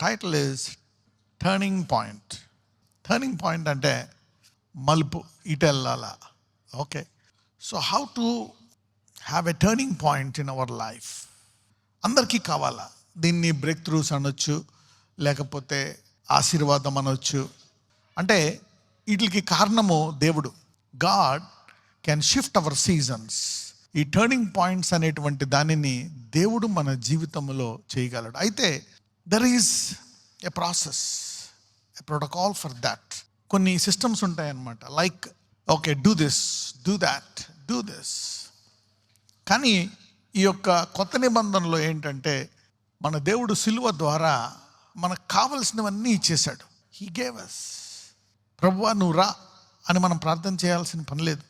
Title is turning point. Turning point అంటే మలుపు, ఇటు వెళ్ళాలా. Okay, so how to have a turning point in our life. అందరికీ కావాలా. దీన్ని బ్రేక్ త్రూస్ అనొచ్చు, లేకపోతే ఆశీర్వాదం అనొచ్చు. అంటే వీటికి కారణము దేవుడు. God can shift our seasons. ఈ టర్నింగ్ పాయింట్స్ అనేటువంటి దానిని దేవుడు మన జీవితంలో చేయగలడు. అయితే there is a process, a protocol for that. కొన్ని సిస్టమ్స్ ఉంటాయన్నమాట. Like okay, do this, do that, do this. కానీ ఈ యొక్క కొత్త నిబంధనలో ఏంటంటే మన దేవుడు సిలువ ద్వారా మనకు కావలసినవన్నీ ఇచ్చేశాడు. He gave us. ప్రభువా నువ్వు రా అని మనం ప్రార్థన చేయాల్సిన పని లేదు,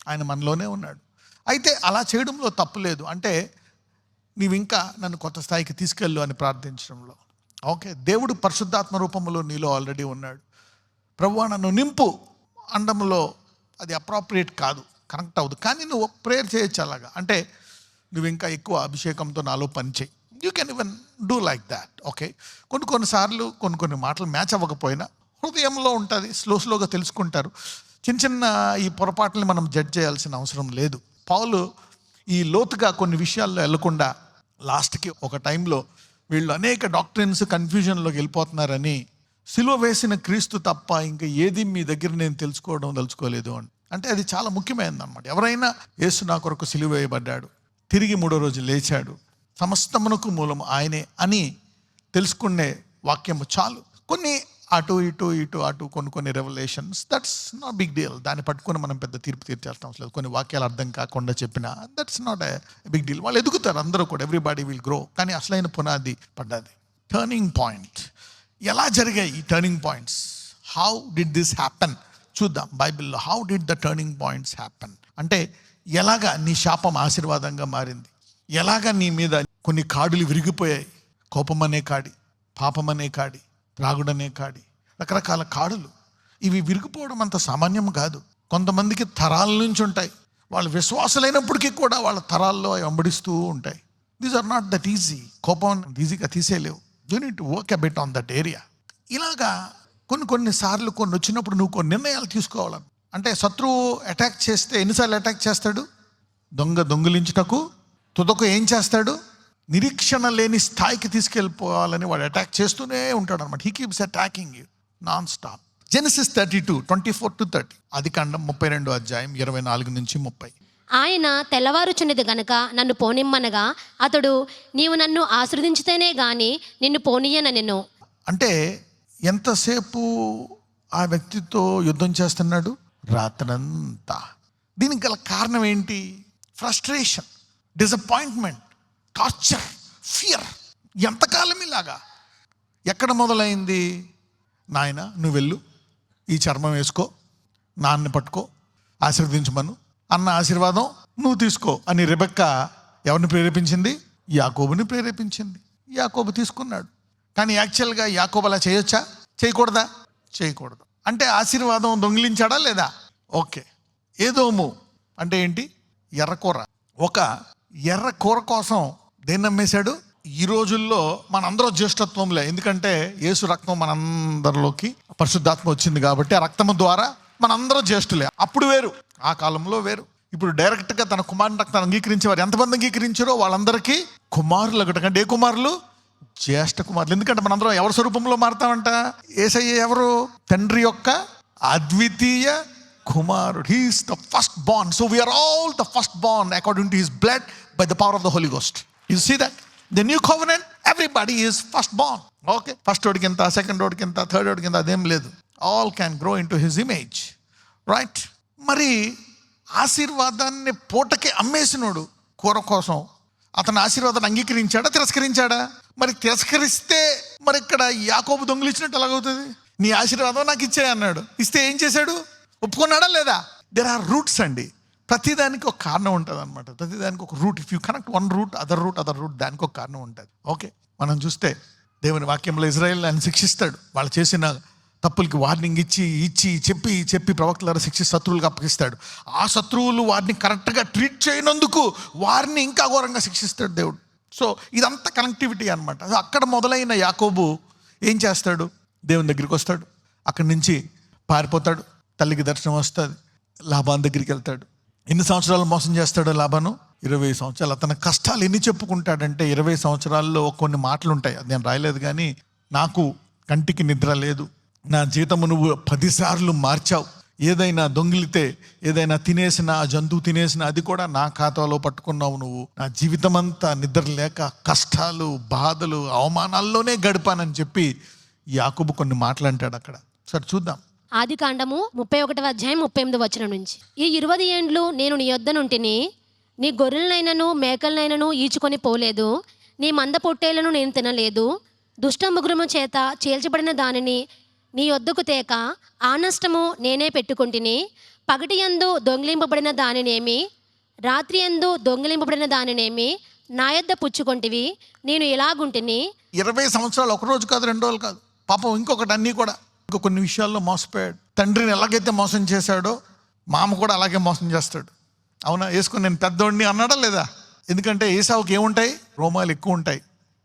ఆయన మనలోనే ఉన్నాడు. అయితే అలా చేయడంలో తప్పు లేదు. అంటే నీవు ఇంకా నన్ను కొత్త స్థాయికి తీసుకెళ్ళు అని ప్రార్థించడంలో. ఓకే, దేవుడు పరిశుద్ధాత్మ రూపంలో నీలో ఆల్రెడీ ఉన్నాడు. ప్రభువా నన్ను నింపు అండంలో అది అప్రాప్రియేట్ కాదు, కనెక్ట్ అవ్వదు. కానీ నువ్వు ప్రేయర్ చేయొచ్చు అలాగా. అంటే నువ్వు ఇంకా ఎక్కువ అభిషేకంతో నాలో పని చేయి. You can even do like that. Okay, కొన్నిసార్లు కొన్ని మాటలు మ్యాచ్ అవ్వకపోయినా హృదయంలో ఉంటుంది, స్లోగా తెలుసుకుంటారు. చిన్న ఈ పొరపాట్లని మనం జడ్జ్ చేయాల్సిన అవసరం లేదు. పౌలు ఈ లోతుగా కొన్ని విషయాల్లో వెళ్ళకుండా లాస్ట్కి ఒక టైంలో వీళ్ళు అనేక డాక్ట్రిన్స్ కన్ఫ్యూజన్లోకి వెళ్ళిపోతున్నారని, సిలువ వేసిన క్రీస్తు తప్ప ఇంకా ఏది మీ దగ్గర నేను తెలుసుకోలేదు అంటే అది చాలా ముఖ్యమైనది అన్నమాట. ఎవరైనా యేసు నా కొరకు సిలువ వేయబడ్డాడు, తిరిగి 3వ రోజు లేచాడు, సమస్తమునకు మూలం ఆయనే అని తెలుసుకునే వాక్యము చాలు. కొన్ని అటు ఇటు కొన్ని revolutions, that's not big deal. దాన్ని పట్టుకొని మనం పెద్ద తీర్పు తీర్చాల్సిన అవసరం లేదు. కొన్ని వాక్యాలు అర్థం కాకుండా చెప్పినా that's not a big deal. వాళ్ళు ఎదుగుతారు, అందరూ కూడా, ఎవ్రీబడి విల్ గ్రో. కానీ అసలైన పునాది పడ్డది. Turning point. ఎలా జరిగాయి ఈ turning points? How did this happen? చూద్దాం బైబిల్లో. How did the turning points happen అంటే ఎలాగా నీ శాపం ఆశీర్వాదంగా మారింది, ఎలాగా నీ మీద కొన్ని కాడులు విరిగిపోయాయి. కోపం అనే కాడి, పాపం అనే కాడి, త్రాగుడనే కాడి, రకరకాల కాడులు. ఇవి విరిగిపోవడం అంత సామాన్యం కాదు. కొంతమందికి తరాల నుంచి ఉంటాయి. వాళ్ళు విశ్వాసులైనప్పటికీ కూడా వాళ్ళ తరాల్లో వెంబడిస్తూ ఉంటాయి. These are not that easy. కోపం ఈజీగా తీసేయలేవు. You need to work a bit on that area. ఇలాగా కొన్నిసార్లు కొన్ని వచ్చినప్పుడు నువ్వు కొన్ని నిర్ణయాలు తీసుకోవాలని. అంటే శత్రువు అటాక్ చేస్తే ఎన్నిసార్లు అటాక్ చేస్తాడు? దొంగిలించుటకు తుదకు ఏం చేస్తాడు? నిరీక్షణ లేని స్థాయికి తీసుకెళ్ళిపోవాలని వాడు అటాక్ చేస్తూనే ఉంటాడు అనమాట. He keeps attacking you non stop. Genesis 32, 24-30. ఆదికాండం 32 అధ్యాయం 24 నుంచి 30. ఆయన తెల్లవారుచున్నది గనుక నన్ను పోనిమ్మనగా అతడు నీవు నన్ను ఆశీర్వదించితేనే గాని నిన్ను పోనీయనెను. అంటే ఎంతసేపు ఆ వ్యక్తితో యుద్ధం చేస్తున్నాడు? రాత్రంతా. దీనికి గల కారణం ఏంటి? Frustration, disappointment, torture, fear. ఎంతకాలం ఇలాగా? ఎక్కడ మొదలైంది? నాయన నువ్వు వెళ్ళు, ఈ చర్మం వేసుకో, నాన్ని పట్టుకో, ఆశీర్వదించమను, అన్న ఆశీర్వాదం నువ్వు తీసుకో అని రెబెక్కా ఎవరిని ప్రేరేపించింది? యాకోబుని ప్రేరేపించింది. యాకోబు తీసుకున్నాడు. కానీ యాక్చువల్గా యాకోబు అలా చేయొచ్చా? చేయకూడదా? చేయకూడదు. అంటే ఆశీర్వాదం దొంగిలించాడా లేదా? ఓకే. ఏదోము అంటే ఏంటి? ఎర్రకూర. ఒక ఎర్ర కూర కోసం దేన్ని నమ్మేశాడు? ఈ రోజుల్లో మనందరూ జ్యేష్ఠత్వంలే. ఎందుకంటే యేసు రక్తం మనందరిలోకి పరిశుద్ధాత్మ వచ్చింది కాబట్టి ఆ రక్తము ద్వారా మనందరూ జ్యేష్ఠులే. అప్పుడు వేరు, ఆ కాలంలో వేరు. ఇప్పుడు డైరెక్ట్గా తన కుమారుని రక్తాన్ని అంగీకరించేవారు ఎంతమంది అంగీకరించారో వాళ్ళందరికీ కుమారులు కంటే ఏ కుమారులు? జ్యేష్ఠ కుమారులు. ఎందుకంటే మనందరం ఎవరి స్వరూపంలో మారుతామంట? యేసయ్య ఎవరు? తండ్రి యొక్క అద్వితీయ కుమారుడు. He is the first born. So we are all the first born according to his blood by the power of the Holy Ghost. You see that? The new covenant, everybody is first born. Okay? First ఓడికి ఎంత, second ఓడికి ఎంత, third ఓడికి ఎంత, అదేం లేదు. All can grow into his image. Right? మరి ఆశీర్వాదాన్ని పూటకి అమ్మేసినోడు కూర కోసం అతని ఆశీర్వాదాన్ని అంగీకరించాడా, తిరస్కరించాడా? మరి తిరస్కరిస్తే మరి ఇక్కడ యాకోబు దొంగిలించినట్టు ఎలాగవుతుంది? నీ ఆశీర్వాదం నాకు ఇచ్చే అన్నాడు. ఇస్తే ఏం చేశాడు? ఒప్పుకున్నాడా లేదా? దెర్ ఆర్ రూట్స్ అండి. ప్రతిదానికి ఒక కారణం ఉంటుంది అనమాట. ప్రతిదానికి ఒక root. If you connect one root, other root, దానికి ఒక కారణం ఉంటుంది. ఓకే, మనం చూస్తే దేవుని వాక్యంలో ఇజ్రాయేల్ అని శిక్షిస్తాడు. వాళ్ళు చేసిన తప్పులకి వార్నింగ్ ఇచ్చి చెప్పి ప్రవక్తల శిక్షి శత్రువులకు అప్పగిస్తాడు. ఆ శత్రువులు వారిని కరెక్ట్గా ట్రీట్ చేయనందుకు వారిని ఇంకా ఘోరంగా శిక్షిస్తాడు దేవుడు. సో ఇదంతా కనెక్టివిటీ అనమాట. సో అక్కడ మొదలైన యాకోబు ఏం చేస్తాడు? దేవుని దగ్గరికి వస్తాడు, అక్కడి నుంచి పారిపోతాడు, తల్లికి దర్శనం వస్తుంది, లాబాన్ దగ్గరికి వెళ్తాడు. ఎన్ని సంవత్సరాలు మోసం చేస్తాడో లాబాను? 20 సంవత్సరాలు. అతని కష్టాలు ఎన్ని చెప్పుకుంటాడంటే 20 సంవత్సరాల్లో కొన్ని మాటలు ఉంటాయి, అది నేను రాయలేదు కానీ, నాకు కంటికి నిద్ర లేదు, నా జీతము నువ్వు 10 సార్లు మార్చావు, ఏదైనా దొంగిలితే, ఏదైనా తినేసిన, ఆ జంతువు తినేసిన అది కూడా నా ఖాతాలో పట్టుకున్నావు నువ్వు, నా జీవితం అంతా నిద్ర లేక కష్టాలు, బాధలు, అవమానాల్లోనే గడిపానని చెప్పి యాకోబు కొన్ని మాటలు అంటాడు అక్కడ. సరే చూద్దాం. ఆది కాండము 31వ అధ్యాయం 38వ వచనం నుంచి. ఈ 20 ఏండ్లు నేను నీ యొద్ద నుంటిని, నీ గొర్రెలనైనను మేకలనైనను ఈచుకొని పోలేదు, నీ మంద పొట్టేలను నేను తినలేదు, దుష్టముగ్రము చేత చీల్చబడిన దానిని నీ యొద్దకు తేక ఆ నష్టము నేనే పెట్టుకుంటుని, పగటి యందు దొంగిలింపబడిన దానినేమి, రాత్రి యందు దొంగిలింపబడిన దానినేమి నా యొద్ద పుచ్చుకొంటివి, నేను ఇలాగుంటిని. 20 సంవత్సరాలు, ఒక రోజు కాదు, 2 రోజులు కాదు. పాపం ఇంకొకటి అన్నీ కూడా కొన్ని విషయాల్లో మోసపోయాడు. తండ్రిని ఎలాగైతే మోసం చేశాడో మామ కూడా అలాగే మోసం చేస్తాడు. అవునా? వేసుకొని నేను పెద్దోడిని అన్నాడా లేదా? ఎందుకంటే ఏసావుకి ఏముంటాయి? రోమాలు ఎక్కువ ఉంటాయి.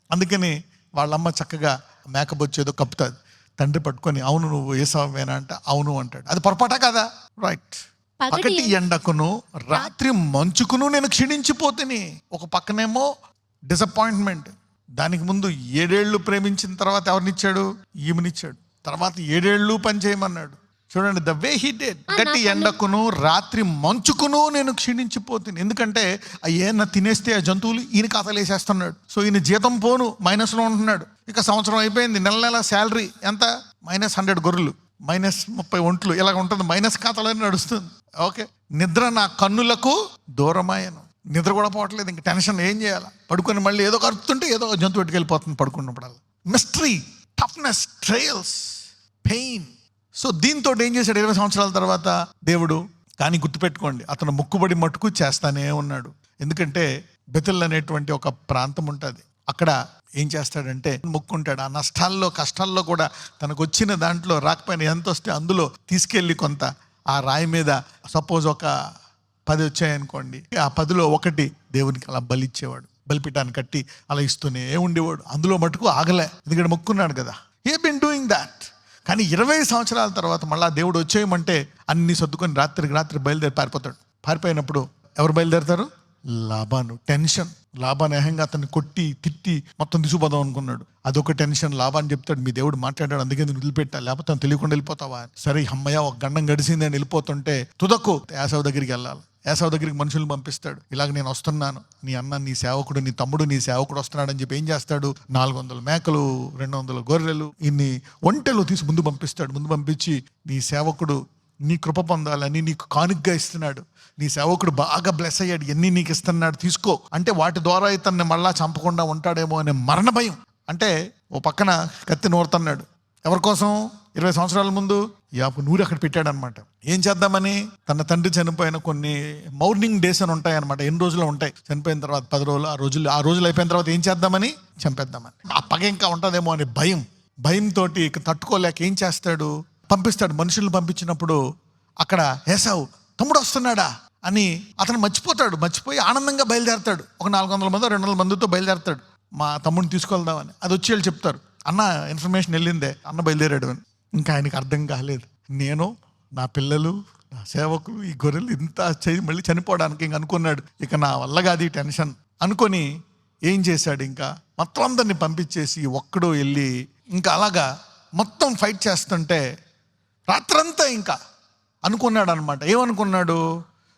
అందుకని వాళ్ళమ్మ చక్కగా మేకబొచ్చేదో కప్పుతుంది. తండ్రి పట్టుకొని అవును నువ్వు ఏసావేనా అంటే అవును అంటాడు. అది పొరపాటా కదా? రైట్. పగటి ఎండకును రాత్రి మంచుకును నేను క్షీణించిపోతుని. ఒక పక్కనేమో డిసప్పాయింట్మెంట్. దానికి ముందు 7 ఏళ్ళు ప్రేమించిన తర్వాత ఎవరినిచ్చాడు? ఈమెనిచ్చాడు. తర్వాత 7 ఏళ్ళు పని చేయమన్నాడు. చూడండి, ద వే హీ డిడ్. గట్టి ఎండకును రాత్రి మంచుకును నేను క్షీణించిపోతుంది. ఎందుకంటే ఏమన్నా తినేస్తే ఆ జంతువులు ఈయన ఖాతాలు వేసేస్తున్నాడు. సో ఈయన జీతం పోను మైనస్లో ఉంటున్నాడు. ఇక సంవత్సరం అయిపోయింది, నెల శాలరీ ఎంత? -100 గొర్రెలు, -30 ఒంట్లు, ఇలాగ ఉంటుంది. మైనస్ ఖాతాలోనే నడుస్తుంది. ఓకే. నిద్ర నా కన్నులకు దూరమాయను. నిద్ర కూడా పోవట్లేదు. ఇంక టెన్షన్. ఏం చేయాలా? పడుకొని మళ్ళీ ఏదో కరుతుంటే ఏదో జంతువు ఎట్టుకెళ్ళిపోతుంది పడుకున్నప్పుడల్లా. Mystery, toughness, trials, pain. So దీంతో ఏం చేశాడు? 20 సంవత్సరాల తర్వాత దేవుడు, కానీ గుర్తుపెట్టుకోండి, అతను మొక్కుబడి మట్టుకు చేస్తానే ఉన్నాడు. ఎందుకంటే బెతెల్ అనేటువంటి ఒక ప్రాంతం ఉంటుంది. అక్కడ ఏం చేస్తాడంటే మొక్కుంటాడు. ఆ నష్టాల్లో, కష్టాల్లో కూడా తనకు వచ్చిన దాంట్లో రాకపోయినా ఎంత వస్తే అందులో తీసుకెళ్ళి కొంత ఆ రాయి మీద, సపోజ్ ఒక 10 వచ్చాయనుకోండి, ఆ 10లో 1 దేవునికి అలా బలిచ్చేవాడు. బలిపీఠాన్ని కట్టి అలా ఇస్తూనే ఉండేవాడు. అందులో మటుకు ఆగలే, ఎందుకంటే మొక్కున్నాడు కదా. He been doing that. కానీ 20 సంవత్సరాల తర్వాత మళ్ళీ దేవుడు వచ్చేయమంటే అన్ని సర్దుకొని రాత్రి బయలుదేరి పారిపోతాడు. పారిపోయినప్పుడు ఎవరు బయలుదేరుతారు? లాబాను. టెన్షన్. లాబాను ఏహంగా అతన్ని కొట్టి తిట్టి మొత్తం తీసుకుపోదాం అనుకున్నాడు. అదొక టెన్షన్. లాబాను చెప్తాడు, మీ దేవుడు మాట్లాడాడు, అందుకే నేను వదిలిపెట్టా, లేకపోతే తను తెలియకుండా వెళ్ళిపోతావా? సరే అమ్మయ్య, ఒక గండం గడిచింది అని వెళ్ళిపోతుంటే తుదకు ఏసావు దగ్గరికి వెళ్ళాలి. ఏసావు దగ్గరికి మనుషులు పంపిస్తాడు. ఇలాగ నేను వస్తున్నాను, నీ అన్న, నీ సేవకుడు, నీ తమ్ముడు, నీ సేవకుడు వస్తున్నాడు అని చెప్పి ఏం చేస్తాడు? 400 మేకలు, 200 గొర్రెలు, ఇన్ని ఒంటెలు తీసి ముందు పంపిస్తాడు. ముందు పంపించి, నీ సేవకుడు నీ కృప పొందాలని నీకు కానుకగా ఇస్తున్నాడు, నీ సేవకుడు బాగా బ్లెస్ అయ్యాడు, ఎన్ని నీకు ఇస్తున్నాడు తీసుకో అంటే, వాటి ద్వారా ఇతన్ని మళ్ళా చంపకుండా ఉంటాడేమో అనే మరణ భయం. అంటే ఓ పక్కన కత్తి నూరుతున్నాడు. ఎవరి కోసం? 20 సంవత్సరాల ముందు యాపు నూరి అక్కడ పెట్టాడనమాట. ఏం చేద్దామని? తన తండ్రి చనిపోయిన కొన్ని మౌర్నింగ్ డేస్ అని ఉంటాయి అనమాట. ఎన్ని రోజులు ఉంటాయి? చనిపోయిన తర్వాత 10 రోజులు, ఆ రోజులు అయిపోయిన తర్వాత ఏం చేద్దామని? చంపేద్దామని. ఆ పగ ఇంకా ఉంటుందేమో అనే భయంతో ఇక తట్టుకోలేక ఏం చేస్తాడు? పంపిస్తాడు. మనుషులను పంపించినప్పుడు అక్కడ ఏసావు తమ్ముడు వస్తున్నాడా అని అతను మర్చిపోయి ఆనందంగా బయలుదేరతాడు. ఒక 400 మంది 200 మందితో బయలుదేరతాడు, మా తమ్ముడిని తీసుకెళ్దామని. అది వచ్చి వాళ్ళు చెప్తారు, అన్న ఇన్ఫర్మేషన్ వెళ్ళిందే, అన్న బయలుదేరాడు అని. ఇంకా ఆయనకి అర్థం కాలేదు, నేను, నా పిల్లలు, నా సేవకులు, ఈ గొర్రెలు ఇంత మళ్ళీ చనిపోవడానికి ఇంక అనుకున్నాడు. ఇక నా వల్ల కాదు ఈ టెన్షన్ అనుకొని ఏం చేశాడు? ఇంకా మొత్తం అందరినీ పంపించేసి ఒక్కడో వెళ్ళి ఇంకా అలాగా మొత్తం ఫైట్ చేస్తుంటే రాత్రంతా ఇంకా అనుకున్నాడు అనమాట. ఏమనుకున్నాడు?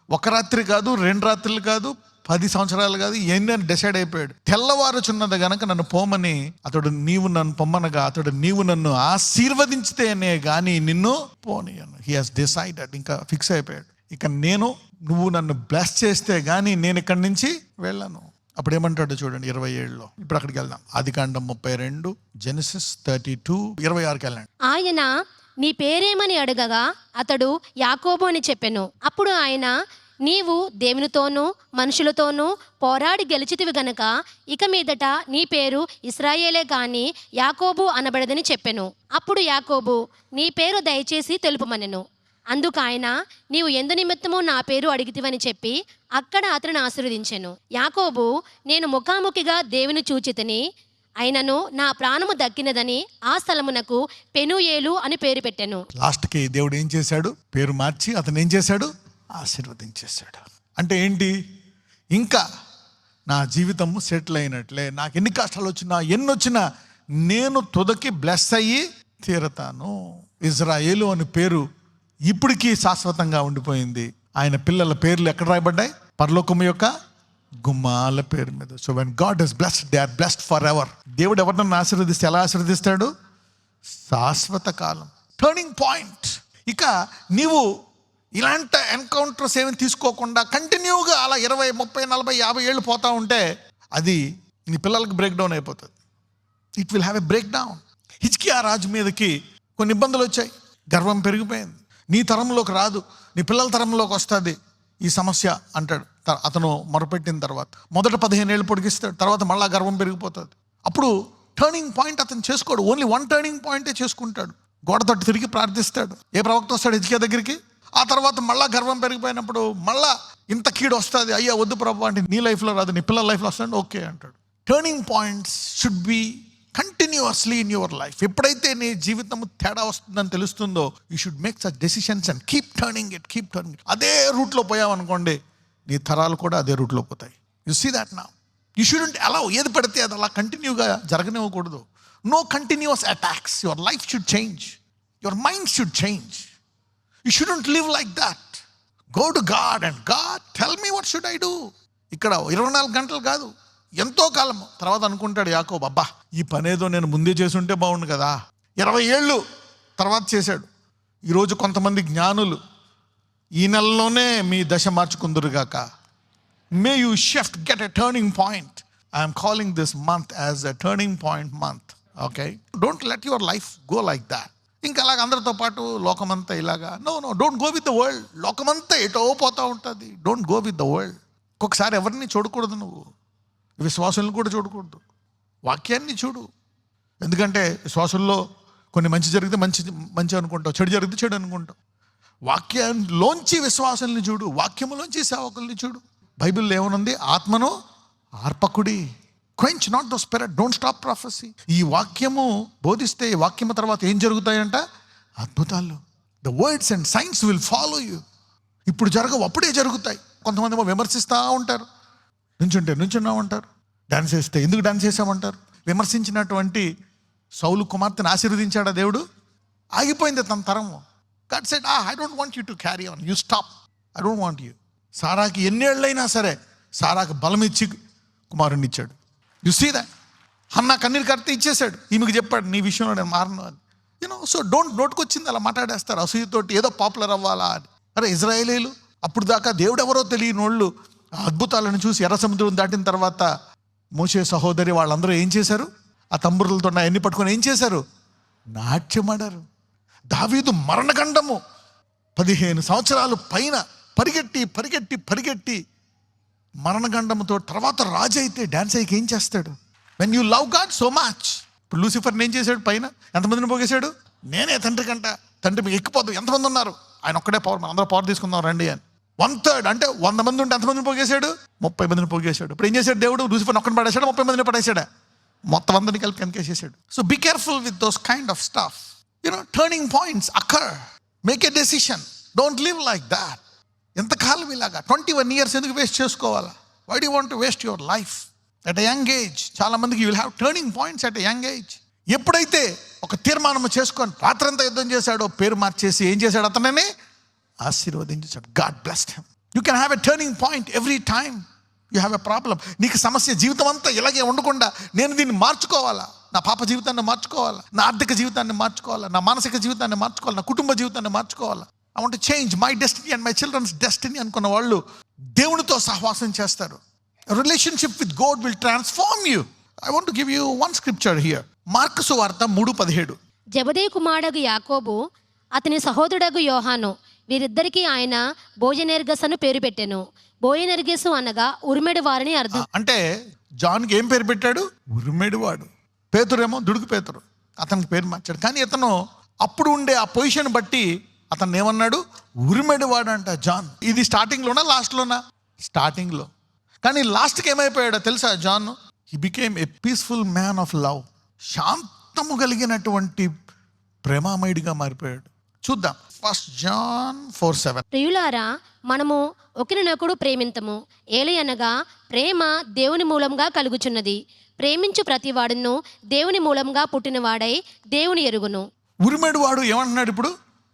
ఒక రాత్రి కాదు, 2 రాత్రులు కాదు, 10 సంవత్సరాలు కాదు, ఏంటని డిసైడ్ అయిపోయాడు. తెల్లవారుచున్నది గనక నన్ను పోమని అతడు, నీవు నన్ను పొమ్మనగా అతడు, నీవు నన్ను ఆశీర్వదించితేనే కానీ నిన్ను పోనీయను. He has decided. ఇంకా ఫిక్స్ అయిపోయాడు. ఇక నువ్వు నన్ను బ్లెస్ చేస్తే కానీ నేను ఇక్కడి నుంచి వెళ్ళను. అప్పుడు ఏమంటాడు చూడండి 27లో. ఇప్పుడు అక్కడికి వెళ్దాం. ఆదికాండం 32, జెనసిస్ 32, 26కి వెళ్ళండి. ఆయన నీ పేరేమని అడగగా అతడు యాకోబు అని చెప్పెను. అప్పుడు ఆయన, నీవు దేవునితోనూ మనుషులతోనూ పోరాడి గెలిచితివి గనక ఇక మీదట నీ పేరు ఇశ్రాయేలే గాని యాకోబు అనబడదని చెప్పెను. అప్పుడు యాకోబు, నీ పేరు దయచేసి తెలుపుమనెను. అందుకు ఆయన, నీవు ఎందు నిమిత్తము నా పేరు అడిగితివని చెప్పి అక్కడ అతనిని ఆశీర్వదించెను. యాకోబు, నేను ముఖాముఖిగా దేవుని చూచితిని, అయినను నా ప్రాణము దక్కినదని ఆ స్థలమునకు పెనుయేలు అని పేరు పెట్టెను. లాస్ట్కి దేవుడు ఏం చేశాడు? పేరు మార్చి అతను ఏం చేశాడు? ఆశీర్వదించేశాడు. అంటే ఏంటి? ఇంకా నా జీవితము సెటిల్ అయినట్లే. నాకు ఎన్ని కష్టాలు వచ్చినా ఎన్ని వచ్చినా నేను తుదకి బ్లెస్ అయ్యి తీరతాను. ఇజ్రాయేలు అని పేరు ఇప్పటికీ శాశ్వతంగా ఉండిపోయింది. ఆయన పిల్లల పేర్లు ఎక్కడ రాయబడ్డాయి? పరలోకము యొక్క గుమ్మాల పేరు మీద. So when God is blessed, they are blessed forever. దేవుడు ఎవరినన్నా ఆశీర్వదిస్తే ఎలా ఆశీర్వదిస్తాడు? శాశ్వత కాలం. Turning point. ఇక నీవు ఇలాంటి ఎన్కౌంటర్స్ ఏమి తీసుకోకుండా కంటిన్యూగా అలా 20, 30, 40, 50 ఏళ్ళు పోతా ఉంటే అది నీ పిల్లలకి బ్రేక్ డౌన్ అయిపోతుంది. It will have a break down. హిజ్కియా రాజు మీదకి కొన్ని ఇబ్బందులు వచ్చాయి, గర్వం పెరిగిపోయింది. నీ తరంలోకి రాదు, నీ పిల్లల తరంలోకి వస్తుంది ఈ సమస్య అంటాడు. అతను మొరపెట్టిన తర్వాత మొదట 15 ఏళ్ళు పొడిగిస్తాడు, తర్వాత మళ్ళా గర్వం పెరిగిపోతుంది. అప్పుడు టర్నింగ్ పాయింట్ అతను చేసుకోడు, ఓన్లీ వన్ టర్నింగ్ పాయింటే చేసుకుంటాడు. గోడ తట్టు తిరిగి ప్రార్థిస్తాడు. ఏ ప్రవక్త వస్తాడు హిజ్కియా దగ్గరికి? ఆ తర్వాత మళ్ళా గర్వం పెరిగిపోయినప్పుడు మళ్ళా ఇంత కీడు వస్తుంది, అయ్యా వద్దు ప్రభు అంటే, నీ లైఫ్లో రాదు నీ పిల్లల లైఫ్లో వస్తుంది, ఓకే అంటాడు. Turning points should be continuously in your life. ఎప్పుడైతే నీ జీవితం తేడా వస్తుందని తెలుస్తుందో, you should make such decisions and keep turning it. అదే రూట్లో పోయావనుకోండి, నీ తరాలు కూడా అదే రూట్లో పోతాయి. You see that now. You shouldn't allow ఏది పడితే అది అలా కంటిన్యూగా జరగనివ్వకూడదు. No continuous attacks. Your life should change, your mind should change. You shouldn't live like that. Go to God and God, tell me what should I do. ఇక్కడ 24 గంటలు కాదు, ఎంతో కాలం తర్వాత అనుకుంటాడు యాకోబు, అబ్బా ఈ పనేదో నేను ముందే చేసుంటే బాగుండు కదా. 20 ఏళ్ళు తర్వాత చేశాడు. ఈరోజు కొంతమంది జ్ఞానులు ఈ నెలలోనే మీ దశ మార్చుకుందురుగాక. May you shift, get a turning point. I'm calling this month as a turning point month. Okay, don't let your life go like that. ఇంకా అలాగ అందరితో పాటు లోకమంతా ఇలాగా. No, don't go with the world. లోకమంతా ఎటో పోతూ ఉంటుంది. Don't go with the world. ఒక్కొక్కసారి ఎవరిని చూడకూడదు, నువ్వు విశ్వాసులను కూడా చూడకూడదు, వాక్యాన్ని చూడు. ఎందుకంటే విశ్వాసుల్లో కొన్ని మంచి జరిగితే మంచి అనుకుంటావు, చెడు జరిగితే చెడు అనుకుంటావు. వాక్యంలోంచి విశ్వాసుల్ని చూడు, వాక్యములోంచి సేవకుల్ని చూడు. బైబిల్లో ఏమనుంది? ఆత్మను ఆర్పకుడి, quench not the spirit, don't stop prophecy. ఈ వాక్యము బోధిస్తే ఈ వాక్యము తర్వాత ఏం జరుగుతాయంట? అద్భుతాలు. The words and signs will follow you. ఇప్పుడు జరగవు, అప్పుడే జరుగుతాయి. కొంతమంది ఏమో విమర్శిస్తూ ఉంటారు, నుంచున్నా ఉంటారు. డాన్స్ చేస్తే ఎందుకు డాన్స్ చేసామంటారు. విమర్శించినటువంటి సౌలు కుమార్తెను ఆశీర్వదించాడా దేవుడు? ఆగిపోయింది తన తరము. God said, I don't want you to carry on, you stop, I don't want you. సారాకి ఎన్నేళ్ళైనా సరే సారాకి బలం ఇచ్చి కుమారుని ఇచ్చాడు. You see that. అన్న కన్నీరు కడితే ఇచ్చేశాడు. ఈమెకు చెప్పాడు, నీ విషయంలో నేను మారను అని. సో డోంట్, నోటుకొచ్చింది అలా మాట్లాడేస్తారు అసూయతోటి, ఏదో పాపులర్ అవ్వాలా అని. అరే ఇజ్రాయేలీలు అప్పుడు దాకా దేవుడు ఎవరో తెలియని వాళ్ళు అద్భుతాలను చూసి ఎర్ర సముద్రం దాటిన తర్వాత మోషే సహోదరి వాళ్ళందరూ ఏం చేశారు? ఆ తంబురులతో ఎన్ని పట్టుకొని ఏం చేశారు? నాట్యమాడారు. దావీదు మరణగండము 15 సంవత్సరాలు పైన పరిగెట్టి మరణగండముతో తర్వాత రాజు అయితే డాన్స్ అయ్యి ఏం చేస్తాడు? When you love God so much. ఇప్పుడు లూసిఫర్ని ఏం చేశాడు? పైన ఎంతమందిని పోగేశాడు? నేనే తండ్రి కంట, తండ్రి మీకు ఎక్కిపోదు, ఎంతమంది ఉన్నారు, ఆయన ఒక్కడే పవర్, అందరూ పవర్ తీసుకుందాం రండి అని. 1/3 అంటే 100 మంది ఉంటే ఎంతమందిని పోగేశాడు? 30 మందిని పోగేశాడు. ఇప్పుడు ఏం చేశాడు దేవుడు? లూసిఫర్ని ఒక్కడిని పడేశాడు, 30 మందిని పడేశాడా? మొత్తం అందరిని కలిపి వెనకేసేసాడు. So be careful with those kind of stuff. Turning points occur. Make a decision. Don't live like that. ఎంతకాలం ఇలాగా 21 years ఎందుకు వేస్ట్ చేసుకోవాలా? Why do want to waste your life at a young age? చాలా మందికి you will have turning points at a young age. ఎప్పుడైతే ఒక తీర్మానం చేసుకొని రాత్రంతా యుద్ధం చేశాడో, పేరు మార్చేసి ఏం చేశాడు? అతనని ఆశీర్వదించాడు. God blessed him. You can have a turning point every time you have a problem. నీకు సమస్య జీవితం అంతా ఇలాగే ఉండకుండా నేను దీన్ని మార్చుకోవాలా, నా పాప జీవితాన్ని మార్చుకోవాలా, నా ఆర్థిక జీవితాన్ని మార్చుకోవాలా, నా మానసిక జీవితాన్ని మార్చుకోవాలా, నా కుటుంబ జీవితాన్ని మార్చుకోవాలా, I want to change my destiny and my children's destiny అనుకున్న వాళ్ళు దేవునితో సహవాసం చేస్తారు. Relationship with God will transform you. I want to give you one scripture here. Mark సువార్త 3:17. జెబెదయి కుమారుడగు యాకోబు, అతని సహోదరుడగు యోహాను, వీరిద్దరికీ ఆయన బోయనెర్గస్ అని పేరు పెట్టెను. బోయనెర్గెసు అనగా ఉరిమెడు వారిని అర్థం. అంటే జాన్కి ఏం పేరు పెట్టాడు? ఉరిమెడివాడు. పేతురేమో దుడుకు పేతురు, అతనికి పేరు మార్చాడు. కానీ ఇతను అప్పుడు ఉండే ఆ పొజిషన్ బట్టి అతను ఏమన్నాడు? ఉరిమెడివాడు అంట జాన్. ఇది స్టార్టింగ్లోనా లాస్ట్లోనా? స్టార్టింగ్లో. కానీ లాస్ట్కి ఏమైపోయాడో తెలుసా John? He became a peaceful man of love. శాంతము కలిగినటువంటి ప్రేమామయుడిగా మారిపోయాడు. చూద్దాం 1 John 4:7. ప్రియులారా, మనము ఒకరినొకడు ప్రేమింతము. ఏలయనగా ప్రేమ దేవుని మూలంగా కలుగుచున్నది. ప్రేమించు ప్రతివాడును దేవుని మూలంగా పుట్టినవాడై దేవుని ఎరుగును. ఉరిమెడు వాడు ఏమంటున్నాడు ఇప్పుడు?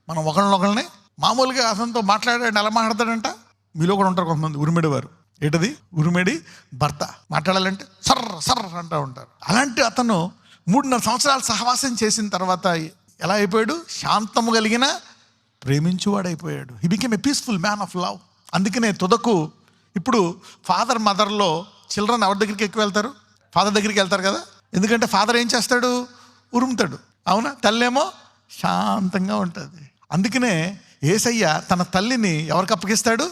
మనం ఒకళ్ళని మామూలుగా అతనితో మాట్లాడాడు, ఎలా మాట్లాడతాడంట? మీలో కూడా ఉంటారు కొంతమంది ఉరిమెడి వారు. ఏంటది? ఉరిమెడి భర్త. మాట్లాడాలంటే సర్ర సర్ర అంటూ ఉంటారు. అలాంటి అతను 3.5 సంవత్సరాలు సహవాసం చేసిన తర్వాత ఎలా అయిపోయాడు? శాంతము కలిగిన ప్రేమించువాడైపోయాడు. He became a peaceful man of love. అందుకనే తుదకు ఇప్పుడు ఫాదర్ మదర్లో చిల్డ్రన్ ఎవరి దగ్గరికి ఎక్కువ వెళ్తారు? ఫాదర్ దగ్గరికి వెళ్తారు కదా. ఎందుకంటే ఫాదర్ ఏం చేస్తాడు? ఉరుముతాడు. అవునా? తల్లేమో శాంతంగా ఉంటుంది. అందుకనే యేసయ్య తన తల్లిని ఎవరికి అప్పగిస్తాడు?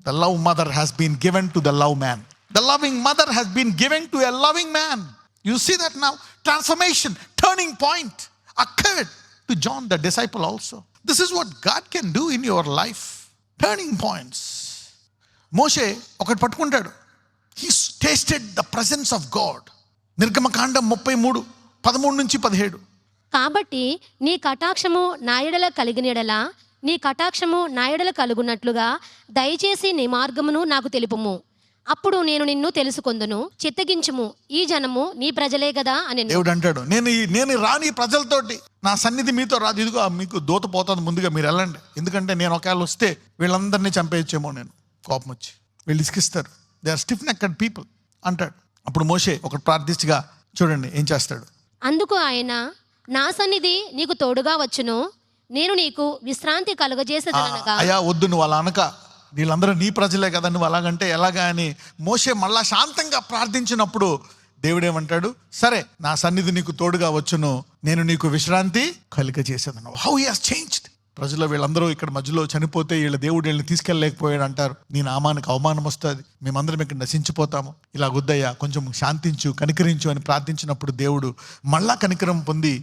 The love mother has been given to the love man. The loving mother has been given to a loving man. You see that now. Transformation, turning point occurred to John the disciple also. This is what God can do in your life. Turning points. మోషే ఒకటి పట్టుకుంటాడు. He tasted the presence of God. నిర్గమకాండం 33:13-17. కాబట్టి నీ కటాక్షము నా యెడల కలిగిన యెడల నీ కటాక్షము నా యెడల కలుగునట్లుగా దయచేసి నీ మార్గమును నాకు తెలుపుము. అప్పుడు నేను నిన్ను తెలుసుకొందును. చిత్తగించుము, ఈ జనము నీ ప్రజలే కదా అని దేవుడు అంటాడు, నేను రాని ప్రజలతోటి నా సన్నిధి మీతో రాదు. ఇదిగో మీకు దూత పోతుంది, ముందుగా మీరు వెళ్ళండి. ఎందుకంటే నేను ఒకవేళ వస్తే వీళ్ళందరినీ చంపేయచ్చేమో, నేను కోపం వచ్చి వీళ్ళు ఇసుకిస్తారు. They are stiff necked people అంటాడు. అప్పుడు మోషే ఒకటి ప్రార్థించగా చూడండి ఏం చేస్తాడు. అందుకు ఆయన, నా సన్నిధి నీకు తోడుగా వచ్చును, నేను నీకు విశ్రాంతి కలుగజేసేదనగా. అయ్యా వద్దు, నువ్వు అలా అనక, వీళ్ళందరూ నీ ప్రజలే కదా, నువ్వు అలాగంటే ఎలాగా అని మోషే మళ్ళా శాంతంగా ప్రార్థించినప్పుడు దేవుడు ఏమంటాడు? సరే, నా సన్నిధి నీకు తోడుగా వచ్చును, నేను నీకు విశ్రాంతి కలుగజేసేదను. How he has changed. ప్రజలు వీళ్ళందరూ ఇక్కడ మధ్యలో చనిపోతే వీళ్ళ దేవుడు వీళ్ళని తీసుకెళ్ళలేకపోయాడు అంటారు. నీ నామానికి అవమానం వస్తుంది, మేమందరం ఇక్కడ నశించిపోతాము, ఇలా వద్దయ్యా, కొంచెం శాంతించు, కనికరించు అని ప్రార్థించినప్పుడు దేవుడు మళ్ళా కనికరం పొంది,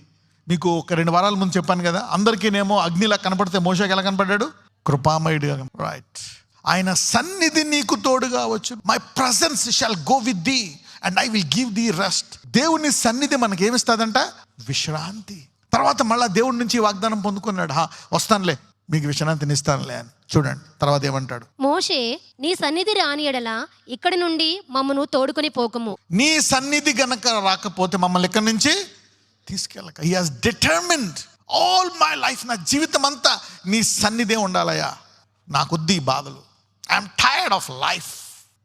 మీకు ఒక 2 వారాల ముందు చెప్పాను కదా, అందరికీనేమో అగ్నిలా కనపడితే మోషేకి ఎలా కనపడ్డాడు? కృపామయుడిగా. రైట్. ఆయన సన్నిధి నీకు తోడుగా వచ్చు. My presence shall go with thee and I will give thee rest. దేవుని సన్నిధి మనకి ఏమిస్తుందంట? విశ్రాంతి. తర్వాత మళ్ళా దేవుడి నుంచి వాగ్దానం పొందుకున్నాడు, వస్తానులే, మీకు విశ్రాంతిని ఇస్తానులే అని. చూడండి తర్వాత ఏమంటాడు? మోషే, నీ సన్నిధి రాని యెడల ఇక్కడి నుండి మమ్మను తోడుకొని పోకము. నీ సన్నిధి గనక రాకపోతే మమ్మల్ని ఇక్కడి నుంచి తీసుకెళ్ళక. He has determined all my life, నా జీవితం అంతా నీ సన్నిధే ఉండాలయ్యా. నాకొద్ది ఈ బాధలు. I'm tired of life,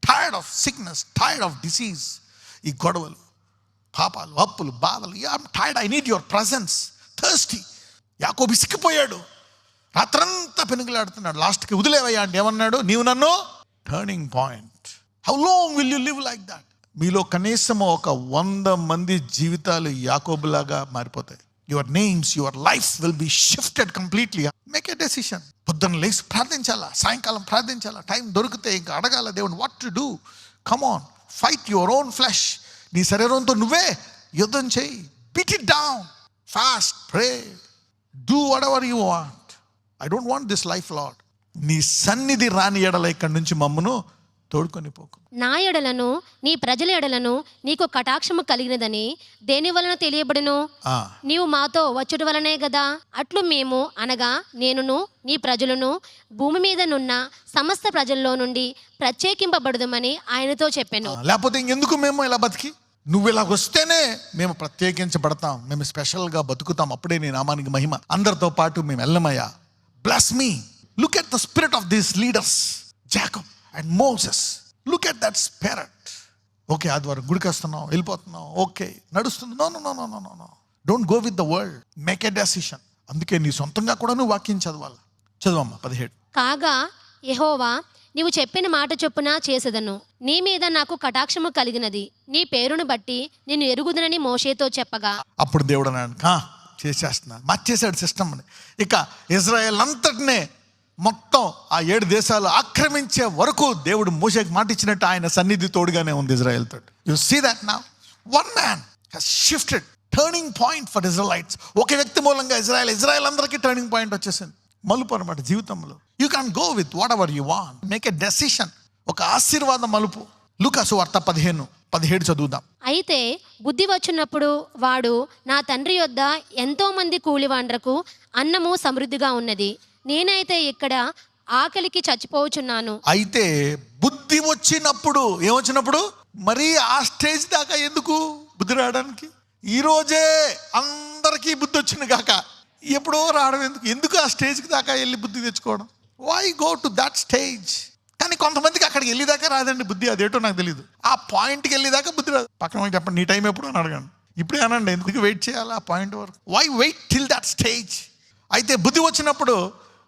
tired of sickness, tired of disease, ఈ గొడవలు, పాపాలు, అప్పులు, బాధలు. I'm tired, I need your presence. Thirsty. యాకోబు విసిగిపోయాడు, రాత్రంతా పెనుగులాడుతున్నాడు. లాస్ట్కి వదిలేవయ్యా అంటే ఏమన్నాడు? నీవు నన్ను turning point. How long will you live like that? మీలో కనీసం ఒక 100 మంది జీవితాలు యాకోబులాగా మారిపోతాయి. Your names, your life will be shifted completely. Make a decision. పొద్దున్న లేచి ప్రార్థించాలా, సాయంకాలం ప్రార్థించాలా, టైం దొరికితే ఇంకా అడగాల దేవుని what to do. Come on, fight your own flesh. నీ శరీరంతో నువ్వే యుద్ధం చేయి. Beat it down, fast, pray, do what ever you want. I don't want this life lord. నీ సన్నిధి రాని ఎడల ఇక్కడి నుంచి మమ్మను తోడుకొని పోకు. నా ఎడలను నీ ప్రజల ఎడలను నీకు కటాక్షము కలిగినదని దేని వలన తెలియబడును? నీవు మాతో వచ్చుట వలనే కదా. అట్లు మేము అనగా నేనును నీ ప్రజలను భూమి మీద నున్న సమస్త ప్రజల్లో నుండి ప్రత్యేకింపబడదుమని ఆయనతో చెప్పాను. లేకపోతే ఇంకెందుకు మేము ఇలా బతికి? నువ్వు ఇలా వస్తేనే మేము ప్రత్యేకించబడతాం, మేము స్పెషల్గా బతుకుతాం, అప్పుడే నీ నామానికి మహిమ. అందరితో పాటు మేము వెళ్ళమయ్యా. Bless me. Look at the spirit of these leaders, Jacob and Moses. Look at that spirit. Okay, ఆదివారం గుడికి వస్తున్నావు, వెళ్ళిపోతున్నావు, ఓకే నడుస్తుంది. No no no no no no don't go with the world. Make a decision. అందుకే నీ సొంతంగా కూడా నువ్వు వాక్యం చదవాలి. చదవమ్మా 17. కాగా యెహోవా, నీవు చెప్పిన మాట చొప్పున చేసేదను. నీ మీద నాకు కటాక్షము కలిగినది, నీ పేరును బట్టి నేను ఎరుగుదనని మోషేతో చెప్పగా. అప్పుడు దేవుడు అన్నాడు, చేసేస్తున్నా. మార్చేశాడు సిస్టమ్. ఇక ఇజ్రాయెల్ అంతటినే మొత్తం ఆ 7 దేశాలు ఆక్రమించే వరకు దేవుడు మోషేకి మాట ఇచ్చినట్టు ఆయన సన్నిధి తోడుగానే ఉంది ఇజ్రాయెల్ తోటి. You see that now. One man has shifted. Turning point for Israelites. ఒక వ్యక్తి మూలంగా ఇజ్రాయెల్ అందరికీ టర్నింగ్ పాయింట్ వచ్చేసింది. మలుపు అనమాట జీవితంలో. You can go with what ever you want, make a decision. ఒక ఆశీర్వాద మలుపు. లూకాసు వార్త 15:17 చదువుదాం. అయితే బుద్ధి వచ్చినప్పుడు వాడు, నా తండ్రి యొద్ద ఎంతో మంది కూలివాండ్రకు అన్నము సమృద్ధిగా ఉన్నది, నేనైతే ఇక్కడ ఆకలికి చచ్చిపోవచ్చున్నాను. అయితే బుద్ధి వచ్చినప్పుడు, ఏమొచ్చినప్పుడు? మరి ఆ స్టేజ్ దాకా ఎందుకు బుద్ధి రావడానికి? ఈరోజే అందరికీ బుద్ధి వచ్చింది కాక ఎప్పుడో రావడం ఎందుకు ఆ స్టేజ్కి దాకా వెళ్ళి బుద్ధి తెచ్చుకోవడం? Why go to that stage? కానీ కొంతమందికి అక్కడికి వెళ్ళేదాకా రాదండి బుద్ధి, అదేటో నాకు తెలియదు. ఆ పాయింట్కి వెళ్ళేదాకా బుద్ధి రాదు. పక్కన వాళ్ళకి చెప్పండి, నీ టైం ఎప్పుడు అని అడగండి. ఇప్పుడే అనండి, ఎందుకు వెయిట్ చేయాలి ఆ పాయింట్ వరకు? Why wait till that stage? అయితే బుద్ధి వచ్చినప్పుడు,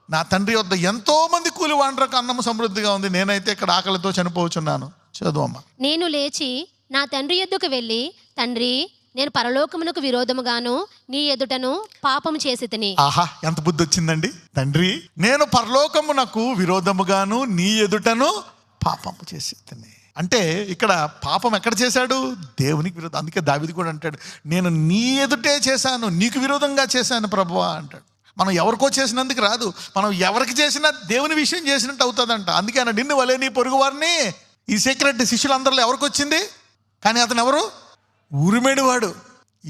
నా తండ్రి వద్ద ఎంతో మంది కూలి వాండ్రకు అన్నము సమృద్ధిగా ఉంది, నేనైతే ఇక్కడ ఆకలితో చనిపోవచ్చున్నాను. చదువమ్మా. నేను లేచి నా తండ్రి యొద్దకు వెళ్ళి, తండ్రి, నేను పరలోకమునకు విరోధముగాను నీ ఎదుటను పాపము చేసి తిని. ఆహా, ఎంత బుద్ధి వచ్చిందండి. తండ్రి, నేను పరలోకమునకు విరోధముగాను నీ ఎదుటను పాపము చేసి తిని. అంటే ఇక్కడ పాపం ఎక్కడ చేశాడు? దేవునికి విరోధం. అందుకే దావీదు కూడా అంటాడు, నేను నీ ఎదుటే చేశాను, నీకు విరోధంగా చేశాను ప్రభువా అంటాడు. మనం ఎవరికో చేసినందుకు రాదు, మనం ఎవరికి చేసినా దేవుని విషయం చేసినట్టు అవుతుందంట. అందుకే ఆయన నిన్ను వలే నీ పొరుగు వారిని. ఈ సీక్రెట్ శిష్యులందరిలో ఎవరికి వచ్చింది? కానీ అతను ఎవరు? ఉరిమేడివాడు.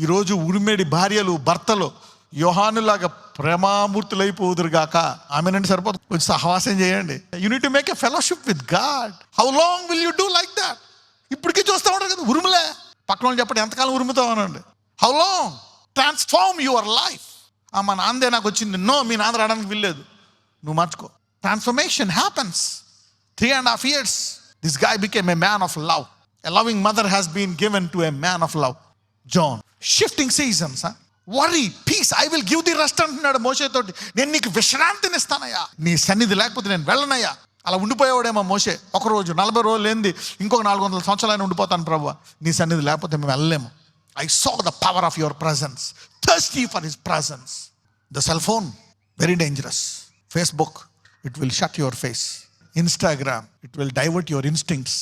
ఈరోజు ఉరిమేడి భార్యలు, భర్తలు యోహానులాగా ప్రేమామూర్తులైపోదురుగాక. ఆమెనండి సరిపోతుంది. కొంచెం సహవాసం చేయండి. You need to make a fellowship with God. How long will you do like that? ఇప్పటికీ చూస్తూ ఉంటారు కదా ఉరుములే. పక్కన వాళ్ళు చెప్పండి, ఎంతకాలం ఉరుముతావు అనండి. How long? Transform your life. మా నాన్నదే నాకు వచ్చింది, నో, మీ నాన్న రావడానికి వీల్లేదు, నువ్వు మార్చుకో. Transformation happens. 3.5 years this guy became a man of love. A loving mother has been given to a man of love. John. Shifting seasons. Worry, peace, I will give thee rest అంటున్నాడు మోషే తోటి. నేను నీకు విశ్రాంతిని ఇస్తానయ్యా, నీ సన్నిధి లేకపోతే నేను వెళ్ళనయ్యా. అలా ఉండిపోయేవాడేమో మోషే. ఒకరోజు 40 రోజులు లేనిది ఇంకొక 400 సంవత్సరాలు ఉండిపోతాను ప్రభువా, నీ సన్నిధి లేకపోతే మేము వెళ్ళలేము. I saw the power of your presence, thirsty for his presence. The cell phone, very dangerous. Facebook, it will shut your face. Instagram, it will divert your instincts.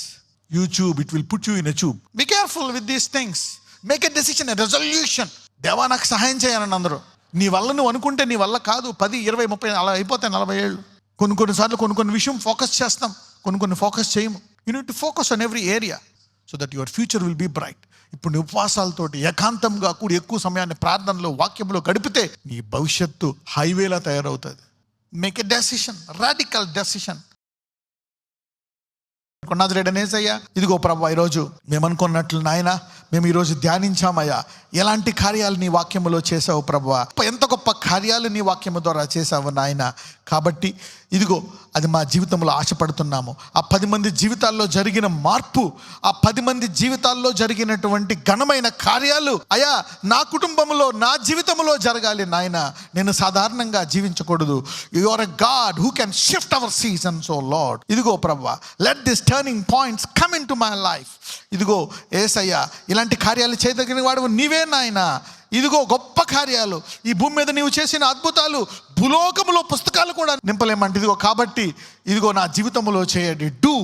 YouTube, it will put you in a tube. Be careful with these things. Make a decision, a resolution. దేవా నాకు సహాయం చేయాలని అందరూ. నీ వల్ల నువ్వు అనుకుంటే నీ వల్ల కాదు. 10, 20, 30 అలా అయిపోతాయి 40 ఏళ్ళు. కొన్నిసార్లు కొన్ని విషయం ఫోకస్ చేస్తాం, కొన్ని ఫోకస్ చేయము. You need to focus on every area so that your future will be bright. ఇప్పుడు నీ ఉపవాసాలతోటి ఏకాంతంగా కూడి ఎక్కువ సమయాన్ని ప్రార్థనలో, వాక్యంలో గడిపితే నీ భవిష్యత్తు హైవేలా తయారవుతుంది. Make a decision, radical decision. కొన్నాదురేడనేసయ్యా, ఇదిగో ప్రభా, ఈరోజు మేము అనుకున్నట్లు నాయన, మేము ఈరోజు ధ్యానించామయ్యా, ఎలాంటి కార్యాలు నీ వాక్యములో చేసావు ప్రభువా, ఎంత గొప్ప కార్యాలు నీ వాక్యము ద్వారా చేసావు నాయన. కాబట్టి ఇదిగో అది మా జీవితంలో ఆశపడుతున్నాము. ఆ 10 మంది జీవితాల్లో జరిగిన మార్పు, ఆ 10 మంది జీవితాల్లో జరిగినటువంటి ఘనమైన కార్యాలు అయ్యా నా కుటుంబంలో, నా జీవితంలో జరగాలి నాయన. నేను సాధారణంగా జీవించకూడదు. You are a God who can shift our seasons O Lord. ఇదిగో ప్రభువా, let this turning points come in to my life. ఇదిగో యేసయ్యా, ఇలాంటి కార్యాలు చేయదగిన వాడు నీవే నాయన. ఇదిగో గొప్ప కార్యాలు ఈ భూమి మీద నీవు చేసిన అద్భుతాలు భూలోకములో పుస్తకాలు కూడా నింపలేమంటే ఇదిగో కాబట్టి ఇదిగో నా జీవితంలో చేయండి. Do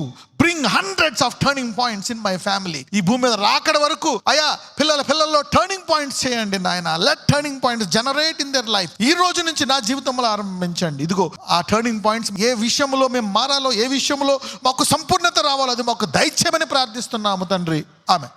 bring hundreds of turning points in my family. ఈ భూమి మీద రాకడ వరకు అయ్యా పిల్లల్లో టర్నింగ్ పాయింట్స్ చేయండి నాయన. Let turning points generate in their life. ఈ రోజు నుంచి నా జీవితంలో ఆరంభించండి. ఇదిగో ఆ టర్నింగ్ పాయింట్స్ ఏ విషయంలో మేము మారాలో, ఏ విషయంలో మాకు సంపూర్ణత రావాలో అది మాకు దయచేయమని ప్రార్థిస్తున్నాము తండ్రి. ఆమె.